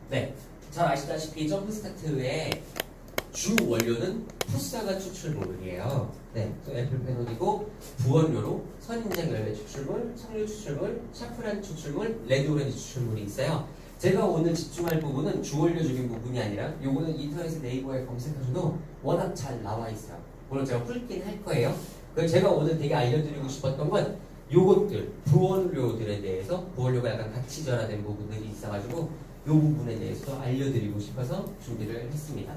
네, 잘 아시다시피 점프스타트의 주 원료는 푸사가 추출물이에요. 네, 또 에플페놀이고 부원료로 선인장 열매 추출물, 석류 추출물, 샤프란 추출물, 레드 오렌지 추출물이 있어요. 제가 오늘 집중할 부분은 주원료적인 부분이 아니라 요거는 인터넷에 네이버에 검색하셔도 워낙 잘 나와 있어요. 물론 제가 훑긴 할 거예요. 그래서 제가 오늘 되게 알려드리고 싶었던 건 요것들, 부원료들에 대해서 부원료가 약간 가치절하된 부분들이 있어가지고 요 부분에 대해서 알려드리고 싶어서 준비를 했습니다.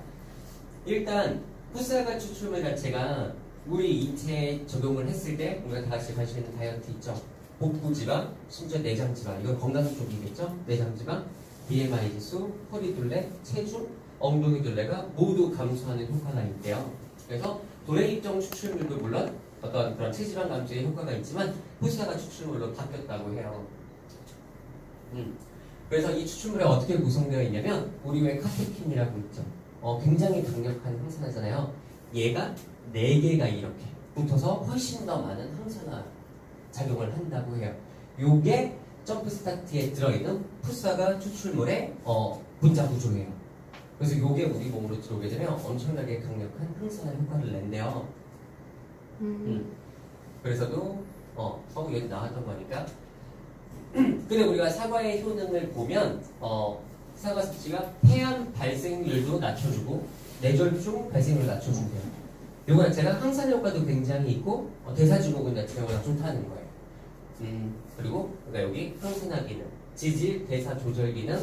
일단 푸사가 추출물 자체가 우리 인체에 적용을 했을 때 우리가 다 같이 관심 있는 다이어트 있죠. 복부지방, 심지어 내장지방, 이건 건강 쪽이겠죠. 내장지방, BMI 지수, 허리둘레, 체중, 엉덩이 둘레가 모두 감소하는 효과가 있대요. 그래서 도래입종 추출물도 물론 어떤 그런 체지방 감소에 효과가 있지만 푸사가 추출물로 바뀌었다고 해요. 그래서 이 추출물이 어떻게 구성되어 있냐면 우리 왜 카테킨이라고 있죠. 굉장히 강력한 항산화잖아요. 얘가 4개가 이렇게 붙어서 훨씬 더 많은 항산화 작용을 한다고 해요. 요게 점프스타트에 들어있는 푸사가 추출물의 분자 구조예요. 그래서 요게 우리 몸으로 들어오게 되면 엄청나게 강력한 항산화 효과를 낸대요. 그래서도 여기 나왔던 거니까. 근데 우리가 사과의 효능을 보면 사과 수치가 폐암 발생률도 낮춰주고 뇌졸중 발생률을 낮춰준대요. 요거 자체가 항산 효과도 굉장히 있고 대사증후군 자체가 좋다는 거예요. 그리고 여기 항산화 기능, 지질 대사 조절 기능,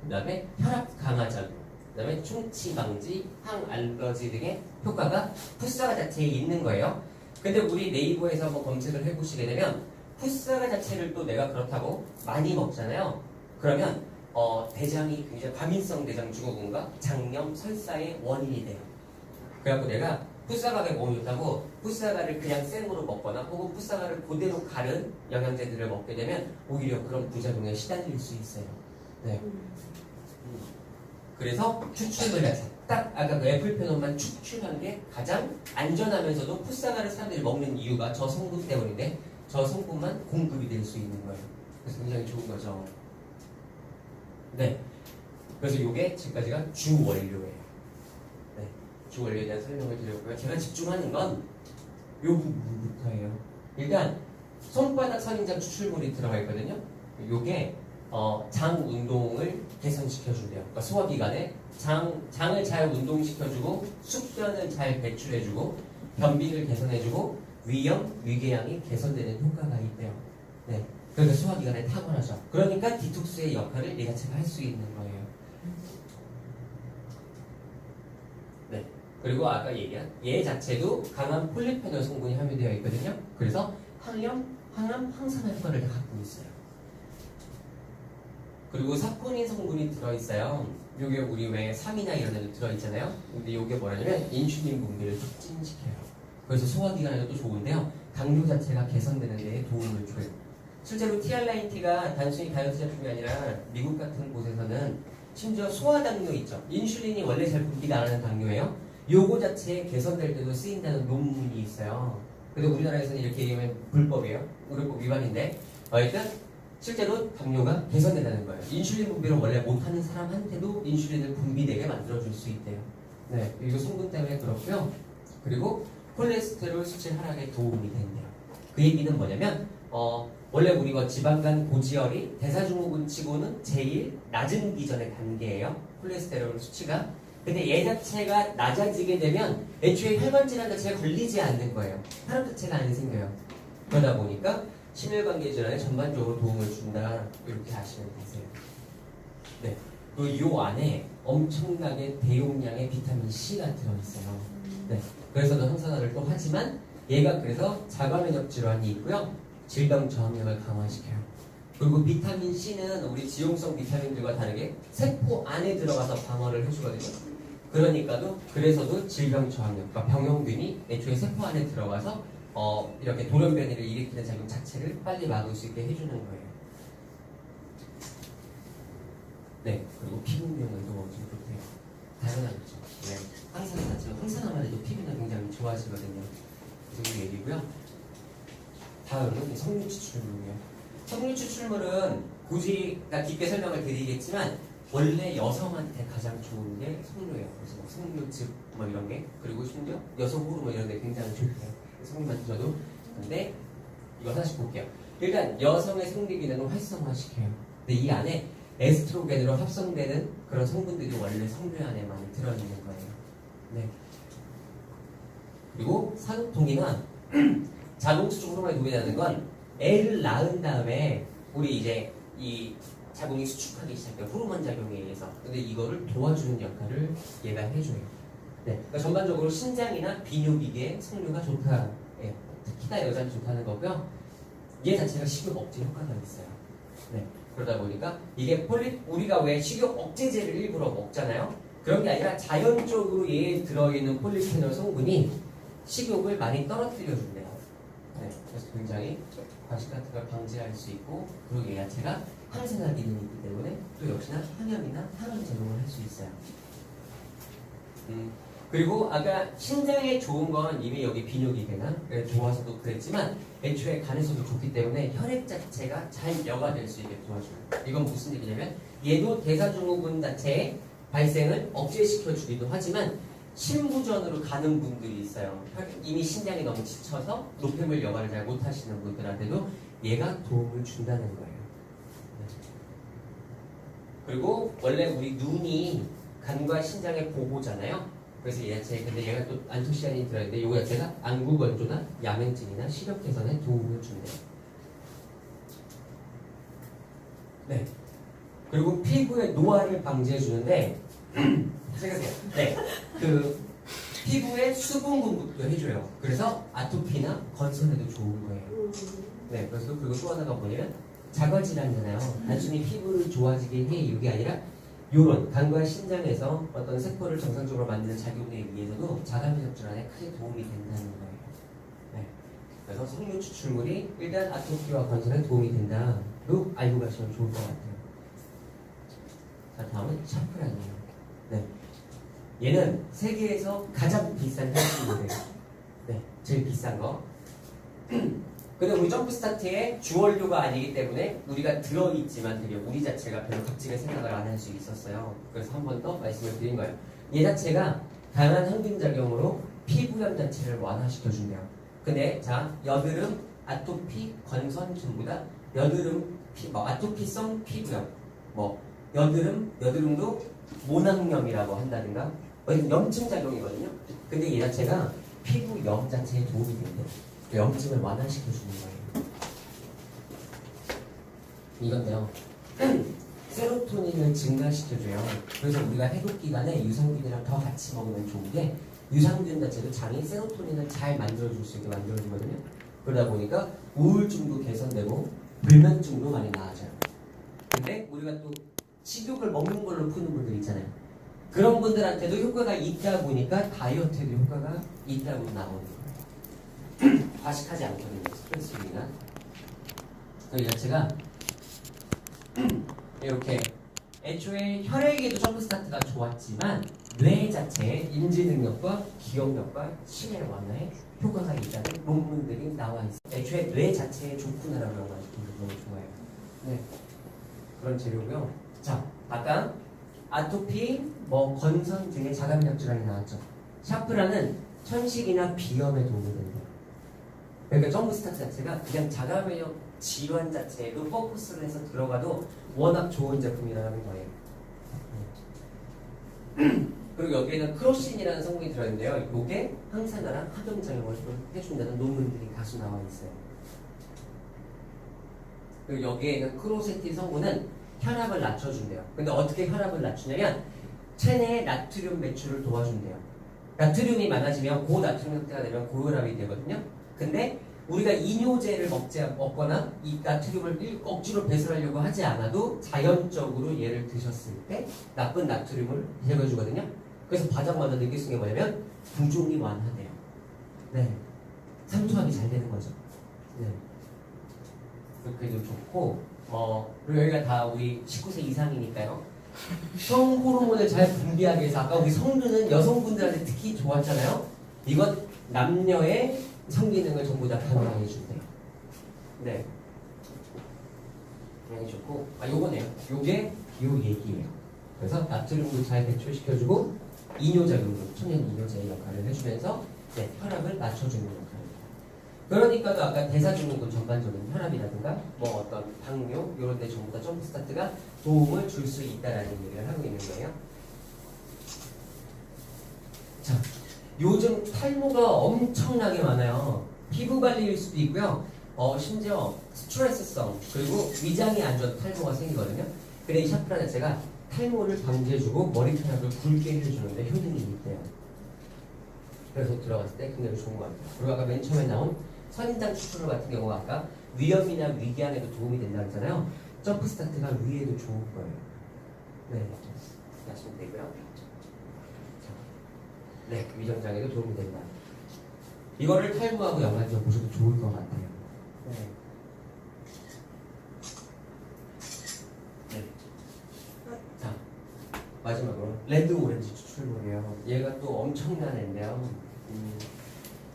그 다음에 혈압 강화 작용, 그 다음에 충치 방지, 항알러지 등의 효과가 푸사가 자체에 있는 거예요. 근데 우리 네이버에서 한번 검색을 해보시게 되면 푸사가 자체를 또 내가 그렇다고 많이 먹잖아요. 그러면 대장이 굉장히 과민성 대장 증후군과 장염, 설사의 원인이 돼요. 그래갖고 내가 푸사가를 먹으면 좋다고 푸사가를 그냥 생으로 먹거나 혹은 푸사가를 그대로 갈은 영양제들을 먹게 되면 오히려 그런 부작용에 시달릴 수 있어요. 네. 그래서 추출물 자체 딱 아까 그 애플페놀만 추출한 게 가장 안전하면서도 푸사가를 사람들이 먹는 이유가 저 성분 때문인데 저 성분만 공급이 될 수 있는 거예요. 그래서 굉장히 좋은 거죠. 네. 그래서 이게 지금까지가 주 원료예요. 네. 주 원료에 대한 설명을 드렸고요. 제가 집중하는 건 이 부분부터예요. 일단 손바닥 선인장 추출물이 들어가 있거든요. 요게 장 운동을 개선시켜준대요. 그러니까 소화기관에 장을 잘 운동시켜주고 숙변을 잘 배출해주고 변비를 개선해주고 위염, 위궤양이 개선되는 효과가 있대요. 네. 그래서 소화기관에 탁월하죠. 그러니까 디톡스의 역할을 얘 자체가 할 수 있는 거예요. 네. 그리고 아까 얘기한 얘 자체도 강한 폴리페놀 성분이 함유되어 있거든요. 그래서 항염, 항암, 항산화 효과를 다 갖고 있어요. 그리고 사포닌 성분이 들어있어요. 요게 우리 왜 삼이나 이런 데도 들어있잖아요. 근데 요게 뭐냐면 인슐린 분비를 촉진시켜요. 그래서 소화기관에도 또 좋은데요. 당뇨 자체가 개선되는 데 도움을 줘요. 실제로 TRIT가 단순히 다이어트 제품이 아니라 미국 같은 곳에서는 심지어 소아당뇨 있죠. 인슐린이 원래 잘 분비가 안 하는 당뇨예요. 요거 자체에 개선될 때도 쓰인다는 논문이 있어요. 근데 우리나라에서는 이렇게 얘기하면 불법이에요. 의료법 위반인데 어쨌든 실제로 당뇨가 개선된다는 거예요. 인슐린 분비를 원래 못하는 사람한테도 인슐린을 분비되게 만들어줄 수 있대요. 네, 이거 성분 때문에 그렇고요. 그리고 콜레스테롤 수치 하락에 도움이 된대요. 그 얘기는 뭐냐면 원래 우리가 지방간 고지혈이 대사증후군 치고는 제일 낮은 기전의 단계예요. 콜레스테롤 수치가. 근데 얘 자체가 낮아지게 되면 애초에 혈관 질환 자체가 걸리지 않는 거예요. 혈압 자체가 안 생겨요. 그러다 보니까 심혈관계 질환에 전반적으로 도움을 준다. 이렇게 아시면 되세요. 네. 그리고 요 안에 엄청나게 대용량의 비타민 C가 들어있어요. 네. 그래서도 항산화를 또 하지만 얘가 그래서 자가면역 질환이 있고요. 질병 저항력을 강화시켜요. 그리고 비타민 C는 우리 지용성 비타민들과 다르게 세포 안에 들어가서 방어를 해주거든요. 그래서도 질병 저항력, 그러니까 병용균이 애초에 세포 안에 들어가서 이렇게 돌연변이를 일으키는 작용 자체를 빨리 막을 수 있게 해주는 거예요. 네, 그리고 피부 미용에도 엄청 좋대요. 당연하겠죠. 네, 항산화만 해도 피부는 굉장히 좋아지거든요. 그래서 이 얘기고요. 다음은 석류 추출물이에요. 석류 추출물은 굳이 깊게 설명을 드리겠지만 원래 여성한테 가장 좋은 게 석류예요. 그래서 뭐 석류즙 뭐 이런 게, 그리고 심지어 여성 호르몬 이런 데 굉장히 좋대요. 석류만 드셔도. 근데 이거 하나씩 볼게요. 일단 여성의 생리 기능을 활성화시켜요. 근데 이 안에 에스트로겐으로 합성되는 그런 성분들이 원래 석류 안에 많이 들어있는 거예요. 네. 그리고 산후통이나 자궁수축 호르몬에 도움이 되는 건 애를 낳은 다음에 우리 이제 이 자궁이 수축하기 시작해요. 호르몬 작용에 의해서. 근데 이거를 도와주는 역할을 얘가 해줘요. 네. 그러니까 전반적으로 신장이나 비뇨기계에 석류가 좋다. 예. 특히나 여자는 좋다는 거고요. 얘 자체가 식욕 억제 효과가 있어요. 네. 그러다 보니까 이게 우리가 왜 식욕 억제제를 일부러 먹잖아요. 그런 게 아니라 자연적으로 얘에 들어있는 폴리페놀 성분이 식욕을 많이 떨어뜨려 준대요. 네. 그래서 굉장히 과식 같은 걸 방지할 수 있고, 그리고 얘 자체가 항산화 기능이 있기 때문에 또 역시나 항염이나 항암 작용을 할 수 있어요. 그리고 아까 신장에 좋은 건 이미 여기 비뇨기계나 좋아서도 그랬지만 애초에 간에서도 좋기 때문에 혈액 자체가 잘 여과될 수 있게 도와줘요. 이건 무슨 얘기냐면 얘도 대사증후군 자체의 발생을 억제시켜 주기도 하지만 신부전으로 가는 분들이 있어요. 이미 신장이 너무 지쳐서 노폐물 여과를 잘 못하시는 분들한테도 얘가 도움을 준다는 거예요. 그리고 원래 우리 눈이 간과 신장의 보호잖아요. 그래서 얘 자체, 근데 얘가 또 안토시아닌이 들어있는데 이거 자체가 안구 건조나 야맹증이나 시력 개선에 도움을 준대요. 네. 그리고 피부의 노화를 방지해 주는데 생각해요. 네. 그 피부의 수분 공급도 해줘요. 그래서 아토피나 건선에도 좋은 거예요. 네. 그래서 그리고 또 하나가 뭐냐면 자가질환이잖아요. 단순히 피부를 좋아지게 해 이게 아니라 요런 간과 신장에서 어떤 세포를 정상적으로 만드는 작용에 의해서도 자가면역 질환에 크게 도움이 된다는 거예요. 네. 그래서 석류 추출물이 일단 아토피와 건선에 도움이 된다로 알고 가시면 좋을 것 같아요. 자, 다음은 샤프란이에요. 네. 얘는 세계에서 가장 비싼 향수예요. 네, 제일 비싼 거. 근데 우리 점프스타트의 주원료가 아니기 때문에 우리가 들어있지만 되게 우리 자체가 별로 값지게 생각을 안 할 수 있었어요. 그래서 한 번 더 말씀을 드린 거예요. 얘 자체가 다양한 항균작용으로 피부염 자체를 완화시켜준대요. 근데 자, 여드름, 아토피, 건선 전부 다 여드름, 아토피성 피부염, 뭐 여드름도 모낭염이라고 한다든가 염증 작용이거든요. 근데 얘 자체가 피부염 자체에 도움이 된대요. 염증을 완화시켜주는 거예요. 이건데요. 세로토닌을 증가시켜줘요. 그래서 우리가 해독 기간에 유산균이랑 더 같이 먹으면 좋은 게 유산균 자체도 장이 세로토닌을 잘 만들어줄 수 있게 만들어주거든요. 그러다 보니까 우울증도 개선되고 불면증도 많이 나아져요. 근데 우리가 또 식욕을 먹는 걸로 푸는 분들 있잖아요. 그런 분들한테도 효과가 있다 보니까 다이어트에도 효과가 있다고 나오는 거예요. 과식하지 않거든요. 스트레스나 이 자체가 이렇게 애초에 혈액에도 점프스타트가 좋았지만 뇌 자체의 인지 능력과 기억력과 치매 완화에 효과가 있다는 논문들이 나와 있어요. 애초에 뇌 자체에 좋구나라고 해가지고 너무 좋아요. 네, 그런 재료고요. 자, 아까 아토피, 건선 등의 자가면역 질환이 나왔죠. 샤프라는 천식이나 비염에 도움이 된다. 그러니까 점프스타트 자체가 그냥 자가면역 질환 자체에도 포커스를 해서 들어가도 워낙 좋은 제품이라는 거예요. 그리고 여기에는 크로신이라는 성분이 들어있는데요. 이게 항산화랑 합병작용을 해준다는 논문들이 다수 나와 있어요. 그리고 여기에는 크로세틴 성분은 혈압을 낮춰준대요. 근데 어떻게 혈압을 낮추냐면 체내의 나트륨 배출을 도와준대요. 나트륨이 많아지면 고나트륨 상태가 되면 고혈압이 되거든요. 근데 우리가 이뇨제를 먹거나 이 나트륨을 억지로 배설하려고 하지 않아도 자연적으로 얘를 드셨을 때 나쁜 나트륨을 제거해주거든요. 그래서 바닥마다 느낄 수 있는 게 뭐냐면 부종이 완화돼요. 네, 삼투압이 잘 되는 거죠. 네, 그렇게도 좋고 그리고 여기가 다 우리 19세 이상이니까요. 성 호르몬을 잘 분비하기 위해서 아까 우리 성류는 여성분들한테 특히 좋았잖아요. 이건 남녀의 성기능을 전부 다 변화해 준대요. 네. 굉장히 좋고, 요거네요. 요게 요 얘기예요. 그래서 나트륨도 잘 배출시켜주고 이뇨작용도 천연 이뇨제의 역할을 해주면서 혈압을 낮춰주는 역할입니다. 그러니까도 아까 대사증후군 전반적인 혈압이라든가 뭐 어떤 당뇨 이런 데 전부 다 점프스타트가 도움을 줄 수 있다라는 얘기를 하고 있는 거예요. 자, 요즘 탈모가 엄청나게 많아요. 피부 관리일 수도 있고요. 심지어 스트레스성 그리고 위장이 안 좋은 탈모가 생기거든요. 근데 이 샤프라 자체가 탈모를 방지해주고 머리카락을 굵게 해주는데 효능이 있대요. 그래서 들어갔을 때 굉장히 좋은 것 같아요. 그리고 아까 맨 처음에 나온 선인장 추출물 같은 경우가 아까 위염이나 위궤양에도 도움이 된다고 했잖아요. 점프 스타트가 위에도 좋은 거예요. 네, 하시면 되고요. 네, 위장장애도 도움이 된다. 이거를 탈모하고 연관지어 보셔도 좋을 것 같아요. 네. 네. 자, 마지막으로 레드 오렌지 추출물이에요. 얘가 또 엄청난 애인데요.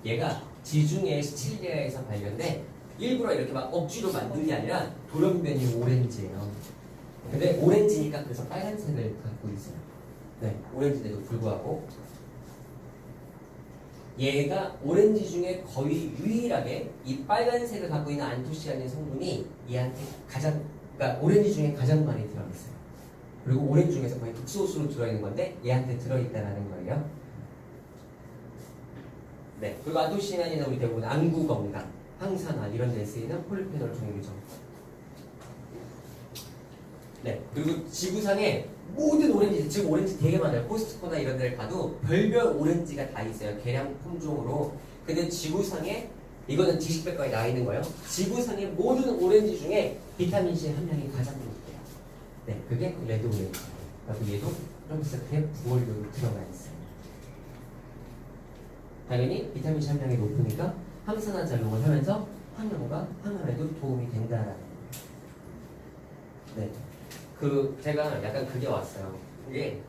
얘가 지중해 시칠리아에서 발견돼 일부러 이렇게 막 억지로 만든 게 아니라 돌연변이 오렌지예요. 근데 오렌지니까 그래서 빨간색을 갖고 있어요. 네, 오렌지인데도 불구하고 얘가 오렌지 중에 거의 유일하게 이 빨간색을 갖고 있는 안토시아닌 성분이 얘한테 그러니까 오렌지 중에 가장 많이 들어있어요. 그리고 오렌지 중에서 거의 극소수로 들어있는 건데 얘한테 들어있다라는 거예요. 네, 그리고 안토시아닌은 우리 대부분 안구 건강, 항산화 이런 데 쓰이는 폴리페놀 종류죠. 네, 그리고 지구상에 모든 오렌지, 지금 오렌지 되게 많아요. 코스트코나 이런 데를 가도 별별 오렌지가 다 있어요. 개량 품종으로. 근데 지구상에 이거는 지식백과에 나와 있는 거예요. 지구상의 모든 오렌지 중에 비타민C 함량이 가장 높대요. 네, 그게 레드 오렌지. 그리고 얘도 점프스타트에 부월료로 들어가 있어요. 당연히 비타민C 함량이 높으니까 항산화 작용을 하면서 항염과 항암에도 도움이 된다라는 거예요. 네. 제가 약간 그게 왔어요. 이게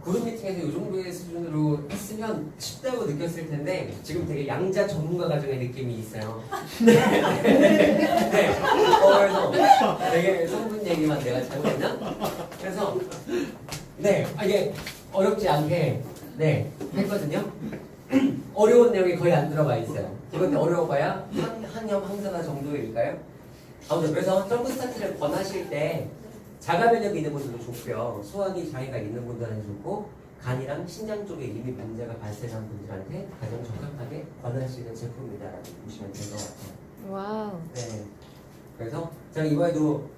그룹 미팅에서 이 정도의 수준으로 했으면 쉽다고 느꼈을 텐데 지금 되게 양자 전문가 과정의 느낌이 있어요. 네. 네. 그래서 되게 성분 얘기만 내가 잘못했나? 그래서 네, 이게 어렵지 않게 네 했거든요. 어려운 내용이 거의 안 들어가 있어요. 이건데 어려워봐야 항염 항산화 정도일까요? 아무튼 그래서 점프 스타트를 권하실 때 자가 면역이 있는 분들도 좋고요. 소화기 장애가 있는 분들한테 좋고 간이랑 신장 쪽에 이미 문제가 발생한 분들한테 가장 적합하게 권할 수 있는 제품이다라고 보시면 될 것 같아요. 와우. 네. 그래서 제가 이번에도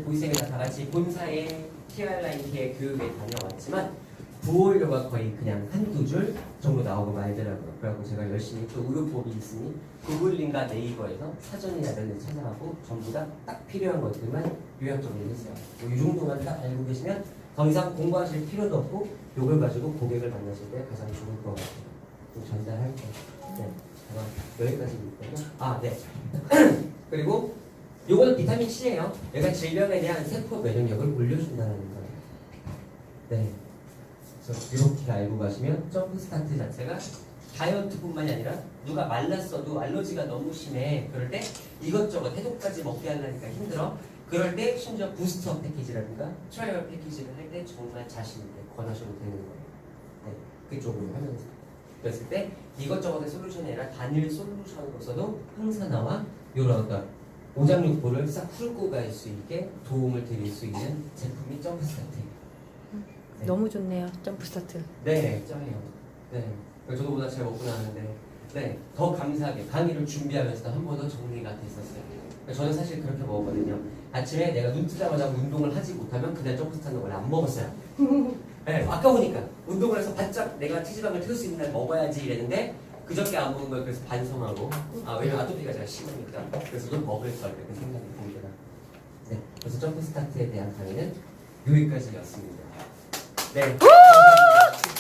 보이세요? 다 같이 본사의 TR라인티의 교육에 다녀왔지만 부호료가 거의 그냥 한두 줄 정도 나오고 말더라고요. 그래갖고 제가 열심히 또 의료법이 있으니 구글링과 네이버에서 사전이나 이런 데 찾아가고 전부 다 딱 필요한 것들만 요약적으로 했어요. 이 정도만 딱 알고 계시면 더 이상 공부하실 필요도 없고 이걸 가지고 고객을 만나실 때 가장 좋을 것 같아요. 좀 전달할게요. 네. 아마 여기까지 있거든요. 아, 네. 그리고 요거는 비타민 C예요. 얘가 질병에 대한 세포 면역력을 올려준다는 거예요. 네. 그래서 이렇게 알고 가시면 점프 스타트 자체가 다이어트뿐만이 아니라 누가 말랐어도 알러지가 너무 심해 그럴 때 이것저것 해독까지 먹게 하려니까 힘들어 그럴 때 심지어 부스터 패키지라든가 트라이얼 패키지를 할 때 정말 자신 있게 권하셔도 되는 거예요. 네, 그쪽으로 하면서 그랬을 때 이것저것의 솔루션이 아니라 단일 솔루션으로서도 항산화와 이런 어떤 오장육부를 싹 훑고 갈 수 있게 도움을 드릴 수 있는 제품이 점프 스타트예요. 네. 너무 좋네요. 점프 스타트. 네, 짱이에요. 네, 저도 보다 잘 먹고 나왔는데, 네, 더 감사하게 강의를 준비하면서도 한 번 더 정리가 됐었어요. 저는 사실 그렇게 먹었거든요. 아침에 내가 눈 뜨자마자 운동을 하지 못하면 그날 점프스타는 원래 안 먹었어요. 네, 아까우니까 운동을 해서 바짝 내가 체지방을 태울 수 있는 날 먹어야지 이랬는데 그저께 안 먹은 걸 그래서 반성하고 왜냐면 아토피가 제가 심하니까 그래서 좀 먹을 걸 이렇게 생각이 듭니다. 네, 그래서 점프스타트에 대한 강의는 여기까지였습니다. 네. 감사합니다.